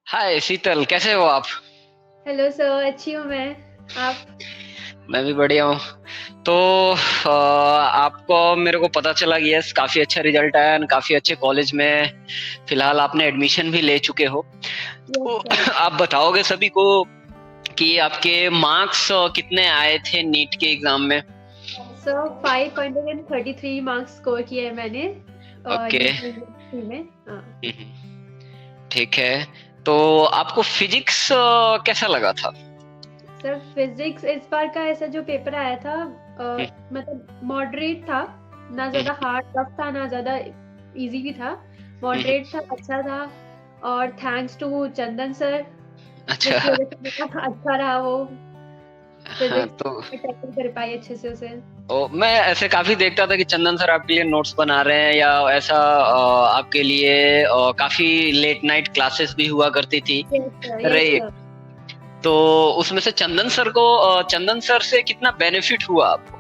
हाय शीतल, कैसे हो आप? हेलो सर, अच्छी हूँ मैं। आप? मैं भी बढ़िया हूँ। तो आपको मेरे को पता चला कि यस काफी अच्छा रिजल्ट आया और काफी अच्छे कॉलेज में फिलहाल आपने एडमिशन भी ले चुके हो। यस तो सर। आप बताओगे सभी को कि आपके मार्क्स कितने आए थे नीट के एग्जाम में? सर 533 मार्क्स स्कोर किए हैं मैंने ओके। नीट यूनिवर्सिटी में। हाँ ठीक है। तो आपको फिजिक्स कैसा लगा था? सर, फिजिक्स इस बार का ऐसा जो पेपर आया था हम्म, मतलब मॉडरेट था। ना हम्म, ज्यादा हार्ड टफ था, ना ज्यादा इजी भी था। हम्म, मॉडरेट था, अच्छा था। और थैंक्स टू चंदन सर, अच्छा। जिसकी वजह से मेरा अच्छा रहा वो। हाँ फिजिक्स तो में टैकल कर पाई अच्छे से उसे। मैं ऐसे काफी देखता था कि चंदन सर आपके लिए नोट्स बना रहे हैं या ऐसा आपके लिए काफी लेट नाइट क्लासेस भी हुआ करती थी। Yes sir, yes right. Sir. तो उसमें से चंदन सर से कितना बेनिफिट हुआ आपको?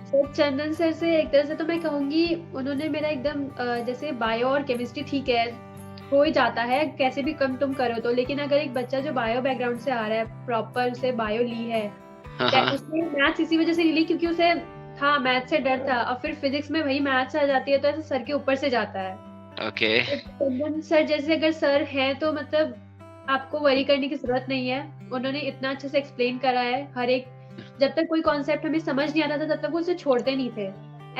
सर चंदन सर से एक तरह से तो मैं कहूंगी, उन्होंने मेरा एकदम जैसे बायो और केमिस्ट्री ठीक है, हो ही जाता है कैसे भी कम तुम करो तो, लेकिन अगर एक बच्चा जो बायो बैकग्राउंड से आ रहा है, प्रॉपर उसे बायो ली है, हाँ हाँ। उसने मैथ्स इसी वजह से नहीं ली क्योंकि उसे था मैथ से डर था, और फिर फिजिक्स में वही मैथ्स आ जाती है तो ऐसे सर के ऊपर से जाता है। ओके। तो चंदन सर जैसे अगर सर हैं तो मतलब आपको वरी करने की जरूरत नहीं है। उन्होंने इतना अच्छे से एक्सप्लेन करा है हर एक। जब तक कोई कॉन्सेप्ट हमें समझ नहीं आता था तब तक वो उसे छोड़ते नहीं थे।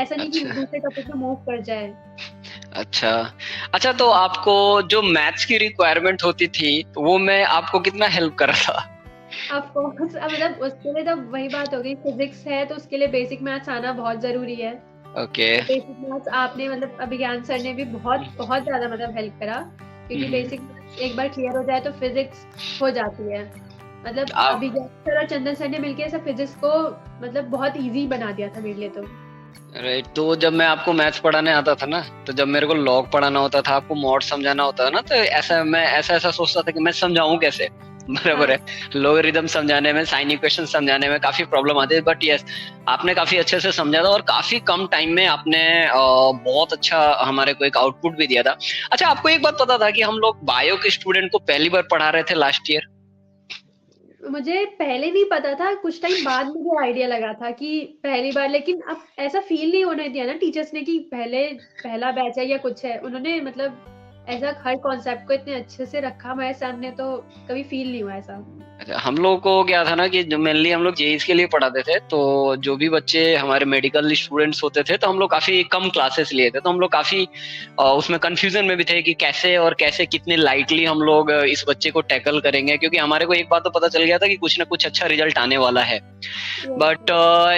ऐसा नहीं कि अच्छा दूसरे टॉपिक में मूव कर जाए। अच्छा। अच्छा, तो आपको जो मैथ्स की रिक्वायरमेंट होती थी तो वो मैं आपको कितना हेल्प कर रहा था? ऑफ कोर्स, मतलब उसके लिए तो वही बात हो गई, फिजिक्स है तो उसके लिए बेसिक मैथ्स आना बहुत जरूरी है। ओके। तो बेसिक मैथ्स आपने मतलब अभिज्ञान सर ने भी बहुत बहुत ज्यादा मतलब हेल्प करा, क्योंकि बेसिक मैथ्स एक बार क्लियर हो जाए तो फिजिक्स हो जाती है। मतलब आप अभिज्ञान सर और चंदन सर ने मिलके सब फिजिक्स को मतलब बहुत इजी बना दिया था मेरे लिए तो। राइट। तो जब मैं आपको मैथ्स पढ़ाने आता था ना, तो जब मेरे को लॉग पढ़ाना होता था, आपको मॉड समझाना होता था ना, तो ऐसा ऐसा सोचता था कि मैं समझाऊं कैसे। बराबर हाँ है। लोगरिथम समझाने में, साइन इक्वेशन समझाने में काफी प्रॉब्लम आती है, बट यस आपने काफी अच्छे से समझा था और काफी कम टाइम में आपने बहुत अच्छा हमारे को एक आउटपुट भी दिया था। अच्छा, आपको एक बात पता था कि हम लोग बायो के स्टूडेंट को पहली बार पढ़ा रहे थे लास्ट ईयर? मुझे पहले नहीं पता था, कुछ टाइम बाद मुझे आइडिया लगा था कि पहली बार, लेकिन अब ऐसा फील नहीं होने दिया ना टीचर्स ने कि पहले पहला बैच है या कुछ है। उन्होंने मतलब ऐसा हर कॉन्सेप्ट को इतने अच्छे से रखा हमारे सामने, तो कभी फील नहीं हुआ ऐसा। अच्छा, हम लोग को क्या था ना कि जो मेनली हम लोग जेईस के लिए पढ़ाते थे, तो जो भी बच्चे हमारे मेडिकल स्टूडेंट्स होते थे तो हम लोग काफी कम क्लासेस लिए थे, तो हम लोग काफी उसमें कंफ्यूजन में भी थे कि कैसे और कैसे कितने लाइटली हम लोग इस बच्चे को टैकल करेंगे, क्योंकि हमारे को एक बात तो पता चल गया था कि कुछ ना कुछ अच्छा रिजल्ट आने वाला है। बट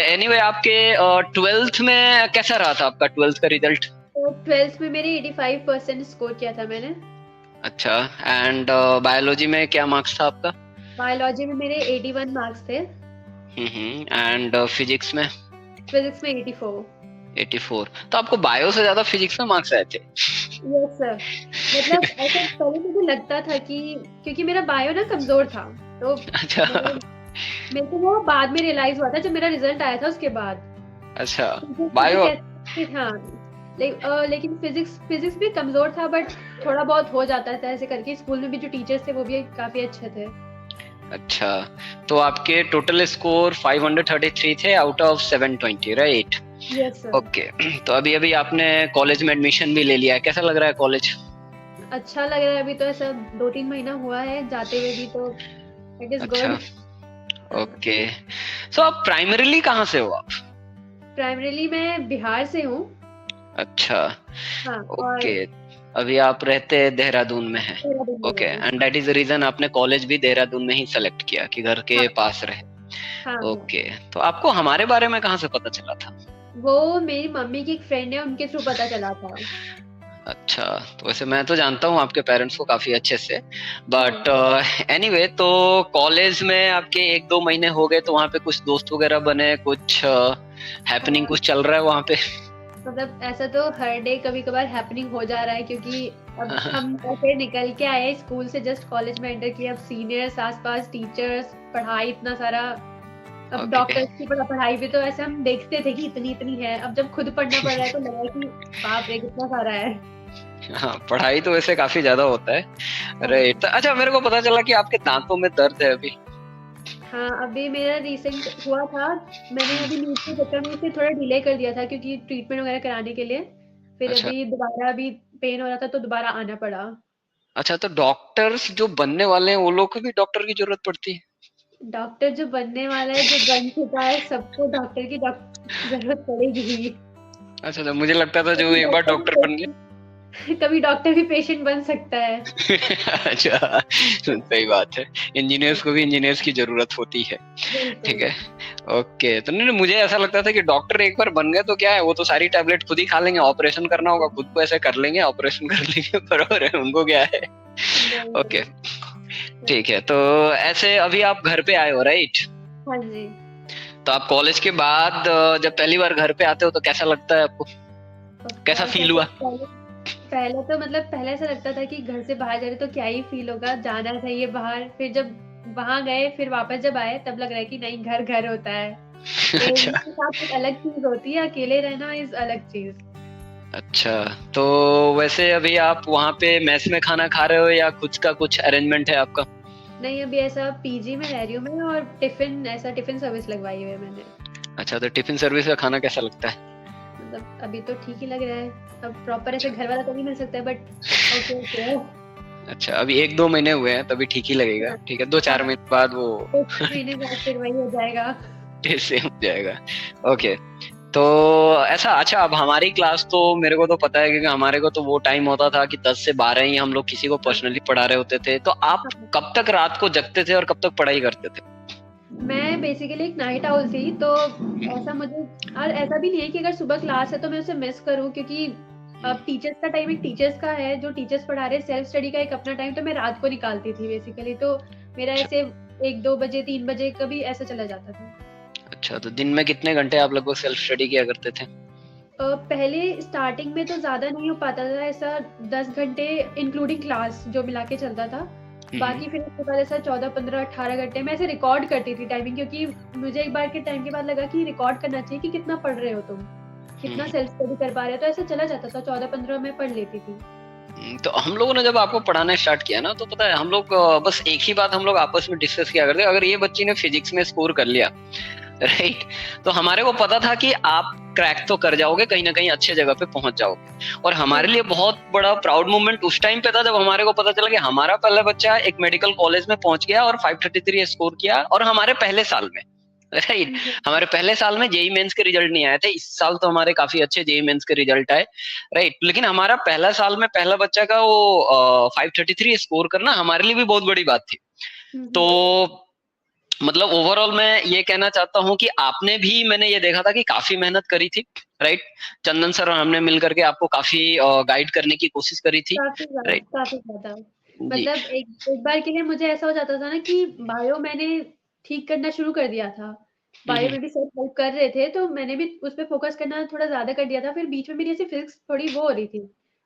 एनीवे आपके ट्वेल्थ में कैसा रहा था आपका ट्वेल्थ का रिजल्ट? तो ट्वेल्थ में मेरे 85% स्कोर किया था मैंने। अच्छा। एंड बायोलॉजी में क्या मार्क्स था आपका? बायोलॉजी में मेरे 81 मार्क्स थे। एंड फिजिक्स में? फिजिक्स में 84। 84। तो आपको बायो से ज्यादा फिजिक्स में मार्क्स आए थे? Yes sir. मतलब ऐसा पहले मुझे लगता था कि क्योंकि मेरा बायो ना कमजोर था, तो अच्छा मतलब मेरे को वो बाद में रियलाइज हुआ था जब मेरा रिजल्ट आया था उसके बाद। अच्छा। फिजिक्स मुझे बायो। कैसे हाँ, लेकिन फिजिक्स फिजिक्स भी कमजोर था, बट थोड़ा बहुत हो जाता था ऐसे करके। स्कूल में भी जो टीचर्स थे वो भी काफी अच्छे थे। अच्छा, तो आपके टोटल स्कोर 533 थे out of 720, right? Yes sir. Okay. तो अभी अभी आपने कॉलेज में एडमिशन भी ले लिया है, कैसा लग रहा है कॉलेज? अच्छा लग रहा है, अभी तो ऐसा 2-3 महीना हुआ है जाते हुए भी, तो इट इज अच्छा। गुड। ओके। सो आप प्राइमरीली कहाँ से हो आप? प्राइमरीली मैं बिहार से हूँ। अच्छा। हाँ ओके। और अभी आप रहते देहरादून में हैं? देहरादून में ओके, रहती हूँ। And that is the reason आपने कॉलेज भी देहरादून में ही सेलेक्ट किया कि घर के हाँ पास रहे। हाँ हाँ। ओके। तो आपको हमारे बारे में कहाँ से पता चला था? वो मेरी मम्मी की एक फ्रेंड है, उनके थ्रू पता चला था। अच्छा। तो वैसे मैं तो जानता हूँ आपके पेरेंट्स को काफी अच्छे से, बट हाँ एनीवे तो कॉलेज में आपके 1-2 महीने हो गए, तो वहाँ पे कुछ दोस्त वगैरह बने, कुछ हैपनिंग हाँ। कुछ चल रहा है वहाँ पे? मतलब ऐसा तो हर डे कभी कभार हैपनिंग हो जा रहा है, क्योंकि अब हम ऐसे निकल के आए स्कूल से, जस्ट कॉलेज में एंटर किया, अब सीनियर्स आसपास, टीचर्स, पढ़ाई इतना सारा। अब ओके। डॉक्टर्स की पढ़ाई भी तो ऐसे हम देखते थे कि इतनी इतनी है, अब जब खुद पढ़ना पड़ रहा है तो लगा कि बाप रे कितना सारा है। हाँ, पढ़ाई तो वैसे काफी ज्यादा होता है। राइट, तो अच्छा मेरे को पता चला कि आपके दांतों में दर्द है अभी। हाँ, अभी मेरा रिसेंट हुआ था। मैंने अभी नीट के चक्कर में इसे थोड़ा डिले कर दिया था क्योंकि ट्रीटमेंट वगैरह कराने के लिए। फिर अच्छा। अभी दोबारा अभी पेन हो रहा था तो दोबारा आना पड़ा। अच्छा, तो डॉक्टर्स जो बनने वाले हैं वो लोग को भी डॉक्टर की जरूरत पड़ती है? डॉक्टर जो बनने वाला है, जो बन चुका है, सबको डॉक्टर की जरूरत पड़ेगी ही। अच्छा, तो मुझे लगता था जो कभी एक बार डॉक्टर डॉक्टर बन गए। भी कभी डॉक्टर भी पेशेंट बन सकता है। अच्छा, सही बात है। इंजीनियर्स को भी इंजीनियर्स की जरूरत होती है। ठीक बिल्कुल। है। ओके, तो नहीं, मुझे ऐसा लगता था कि डॉक्टर एक बार बन गए तो क्या है, वो तो सारी टैबलेट खुद ही खा लेंगे, ऑपरेशन करना होगा खुद को ऐसे कर लेंगे, ऑपरेशन कर लेंगे, बराबर है, उनको क्या है। नहीं ओके, नहीं। ठीक है। तो ऐसे अभी आप घर पे आए हो, राइट? हाँ जी। तो आप कॉलेज के बाद जब पहली बार घर पे आते हो तो कैसा लगता है आपको? ऑफ कैसा कोर्स फील ऐसे हुआ? पहले पहले तो मतलब पहले ऐसा लगता था कि घर से बाहर जा रहे तो क्या ही फील होगा, जाना चाहिए बाहर। फिर जब वहां गए, फिर वापस जब आए, तब लग रहा है कि नहीं, घर घर होता है। अच्छा। पेरेंट्स के साथ एक अलग चीज होती है, अकेले रहना इज अलग चीज। अच्छा, तो वैसे अभी आप वहाँ पे मेस में खाना खा रहे हो या खुद का कुछ अरेंजमेंट है आपका? नहीं, अभी ऐसा पीजी में रह रही हूँ मैं, और टिफिन सर्विस लगवाई हुई है मैंने। अच्छा, तो टिफिन सर्विस का खाना कैसा लगता है? मतलब अभी तो ठीक ही लग रहा है। अब प्रॉपर ऐसे घर वाला तो नहीं मिल सकता है, बट ओके ओके। अच्छा, अभी 1-2 महीने हुए हैं तभी ठीक ही लगेगा, ठीक है, 2-4 हाँ, महीने बाद वो 1 महीने बाद फिर वही हो जाएगा। टेस्ट सेम हो जाएगा। ओके, तो ऐसा, अच्छा अब हमारी क्लास तो मेरे को तो पता है क्योंकि हमारे को तो वो टाइम होता था कि 10 से 12 ही हम लोग किसी को हाँ, पर्सनली पढ़ा रहे होते थे। तो आप हाँ। कब तक रात को जगते थे और कब तक पढ़ाई करते थे? मैं बेसिकली एक नाइट आउल थी, तो ऐसा मुझे, और ऐसा भी नहीं है कि अगर सुबह क्लास है तो मैं उसे मिस करूं, क्योंकि अब टीचर्स का टाइम एक टीचर्स का है, जो टीचर्स पढ़ा रहे हैं, सेल्फ स्टडी का एक अपना टाइम, तो मैं रात को निकालती थी बेसिकली। तो मेरा अच्छा। ऐसे 1-2 बजे 3 बजे कभी ऐसा चला जाता था। अच्छा, तो दिन में कितने घंटे आप लगभग सेल्फ स्टडी किया करते थे? पहले स्टार्टिंग में तो ज्यादा नहीं हो पाता था ऐसा, 10 घंटे इंक्लूडिंग क्लास जो मिला के चलता था। हम्म। बाकी फिर उसके बाद ऐसा 14, 15, 18 घंटे मैं ऐसे रिकॉर्ड करती थी टाइमिंग, क्योंकि मुझे एक बार के टाइम के बाद लगा कि रिकॉर्ड करना चाहिए कि कितना पढ़ रहे हो तुम, कितना हम्म। सेल्फ स्टडी कर पा रहे हो। तो ऐसे चला जाता था, 14-15 में पढ़ लेती थी। तो हम लोगों ने जब आपको पढ़ाना स्टार्ट किया ना, तो पता है हम लोग बस एक ही बात हम लोग आपस में डिस्कस किया करते, अगर ये बच्ची ने फिजिक्स में स्कोर कर लिया, राइट, तो हमारे को पता था कि आप क्रैक तो कर जाओगे, कहीं ना कहीं अच्छे जगह पे पहुंच जाओगे। और हमारे लिए बहुत बड़ा प्राउड मोमेंट उस टाइम पे था जब हमारे को पता चला कि हमारा पहला बच्चा एक मेडिकल कॉलेज में पहुंच गया और 533 स्कोर किया, और हमारे पहले साल में, राइट। हमारे पहले साल में जेई मेंस के रिजल्ट नहीं आए थे, इस साल तो हमारे काफी अच्छे जेई मेंस के रिजल्ट आए, राइट। लेकिन हमारा पहला साल में पहला बच्चा का वो 533 स्कोर करना हमारे लिए भी बहुत बड़ी बात थी। तो मतलब ओवरऑल मैं ये कहना चाहता हूँ कि आपने भी, मैंने ये देखा था कि काफी मेहनत करी थी, राइट। चंदन सर और हमने मिल करके आपको काफी गाइड करने की कोशिश करी थी, राइट। काफी ज्यादा। जी। मतलब एक एक बार के लिए मुझे ऐसा हो जाता था ना कि बायो मैंने ठीक करना शुरू कर दिया था। बायो हम्म। में भी सर हेल्प कर रहे थे, तो मैंने भी उस पे फोकस करना थोड़ा ज्यादा कर दिया था। फिर बीच में मेरी ऐसी फिजिक्स थोड़ी वो हो रही थी।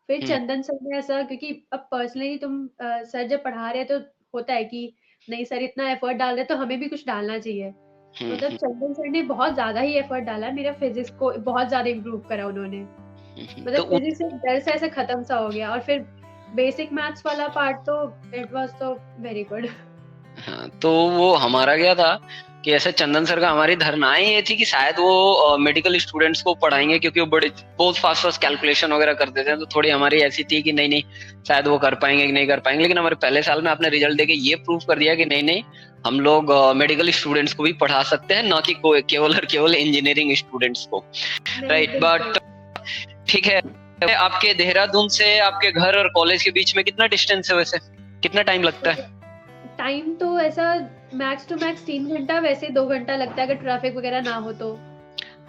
फिर हम्म। चंदन सर ने ऐसा, क्योंकि अब पर्सनली तुम सर जब पढ़ा रहे हैं तो होता है कि नहीं, सर इतना एफर्ट डाल रहे हैं तो हमें भी कुछ डालना चाहिए। हम्म। मतलब चंदन सर ने बहुत ज्यादा ही एफर्ट डाला, मेरा फिजिक्स को बहुत ज्यादा इम्प्रूव करा उन्होंने। तो मतलब फिजिक्स एक डर से ऐसे खत्म सा हो गया, और फिर बेसिक मैथ्स वाला पार्ट तो इट वाज तो वेरी गुड। हाँ, तो वो हमारा क्या था कि ऐसे चंदन सर का हमारी धारणाएं ये थी कि शायद वो मेडिकल स्टूडेंट्स को पढ़ाएंगे, क्योंकि वो बड़े बहुत फास्ट फास्ट कैलकुलेशन वगैरह करते थे, तो थोड़ी हमारी ऐसी थी कि नहीं नहीं, शायद वो कर पाएंगे कि नहीं कर पाएंगे। लेकिन हमारे पहले साल में आपने रिजल्ट देके ये प्रूव कर दिया कि नहीं नहीं, हम लोग मेडिकल स्टूडेंट्स को भी पढ़ा सकते हैं, ना कि केवल और केवल इंजीनियरिंग स्टूडेंट्स को, नहीं, राइट। बिल्कुल। बट ठीक है, आपके देहरादून से आपके घर और कॉलेज के बीच में कितना डिस्टेंस है वैसे, कितना टाइम लगता है? टाइम तो ऐसा मैक्स टू मैक्स 3 घंटा, वैसे 2 घंटा लगता है अगर ट्रैफिक वगैरह ना हो तो।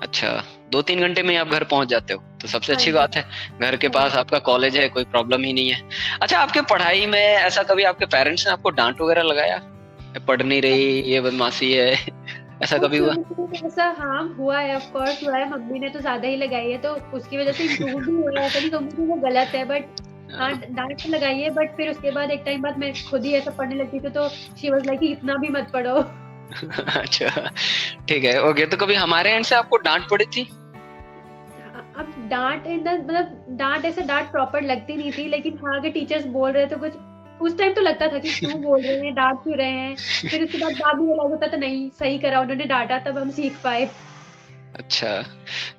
अच्छा, 2-3 घंटे में ही आप घर पहुंच जाते हो, तो सबसे हाँ अच्छी जी। बात है। घर के हाँ पास जी। आपका कॉलेज है, कोई प्रॉब्लम ही नहीं है। अच्छा, आपके पढ़ाई में ऐसा कभी आपके पेरेंट्स ने आपको डांट वगैरह लगाया, पढ़ नहीं रही, ये बदमाशी है, ऐसा तो कभी हुआ? शुरू शुरू में ऐसा हाँ हुआ है, ऑफ कोर्स हुआ है। मम्मी ने तो ज्यादा ही लगाई है, तो उसकी वजह से इम्प्रूव भी हुआ है। ऐसा नहीं कहूंगी कि वो गलत है, बट हाँ, डांट तो लगाई है। बट फिर उसके बाद एक टाइम बाद मैं खुद ही ऐसा पढ़ने लगती थी, तो शी वाज लाइक कि इतना भी मत पढ़ो। अच्छा, ठीक है, ओके। तो कभी हमारे एंड से आपको डांट पड़ी थी? अब डांट इन द मतलब डांट ऐसे डांट प्रॉपर लगती नहीं थी, लेकिन हाँ अगर टीचर्स बोल रहे तो कुछ उस टाइम तो लगता था कि क्यों बोल रहे हैं, डांट क्यों रहे हैं। फिर उसके बाद भी रियलाइज होता था नहीं सही करा उन्होंने डांटा, तब हम सीख पाए। अच्छा,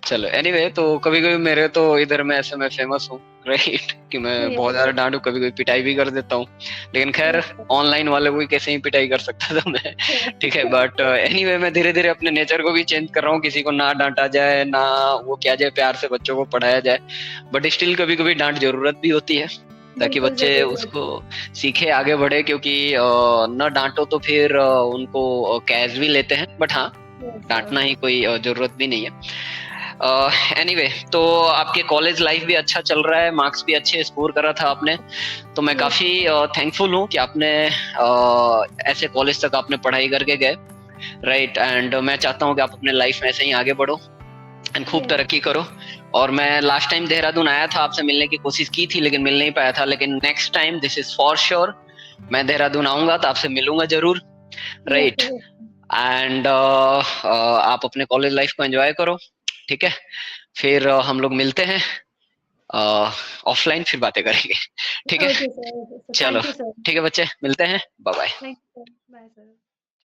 चलो एनीवे, तो कभी कभी मेरे तो इधर में ऐसे मैं फेमस हूँ, राइट, कि मैं बहुत ज्यादा डांटू, कभी कभी पिटाई भी कर देता हूँ, लेकिन खैर ऑनलाइन वाले को कैसे ही पिटाई कर सकता था मैं। ठीक है, बट एनीवे मैं धीरे धीरे अपने नेचर को भी चेंज कर रहा हूँ, किसी को ना डांटा जाए ना वो किया जाए, प्यार से बच्चों को पढ़ाया जाए, बट स्टिल कभी कभी डांट जरूरत भी होती है ताकि बिल्कुल बच्चे जरूर। उसको सीखे, आगे बढ़े, क्योंकि न डांटो तो फिर उनको कैच भी लेते हैं, बट हाँ डांटना ही कोई जरूरत भी नहीं है। एनीवे तो आपके कॉलेज लाइफ भी अच्छा चल रहा है, मार्क्स भी अच्छे स्कोर करा था आपने, तो मैं काफी थैंकफुल हूँ कि आपने ऐसे कॉलेज तक आपने पढ़ाई करके गए, राइट, एंड मैं चाहता हूँ कि आप अपने लाइफ में ऐसे ही आगे बढ़ो एंड खूब तरक्की करो। और मैं लास्ट टाइम देहरादून आया था, आपसे मिलने की कोशिश की थी लेकिन मिल नहीं पाया था, लेकिन next time this is for sure, मैं देहरादून आऊंगा तो आपसे मिलूंगा जरूर, राइट। एंड आप अपने कॉलेज लाइफ को एंजॉय करो, ठीक है, फिर हम लोग मिलते हैं ऑफलाइन, फिर बातें करेंगे, ठीक है। ओके सर, चलो थैंक यू सर। ठीक है बच्चे, मिलते हैं, bye bye. Thank you, bye sir.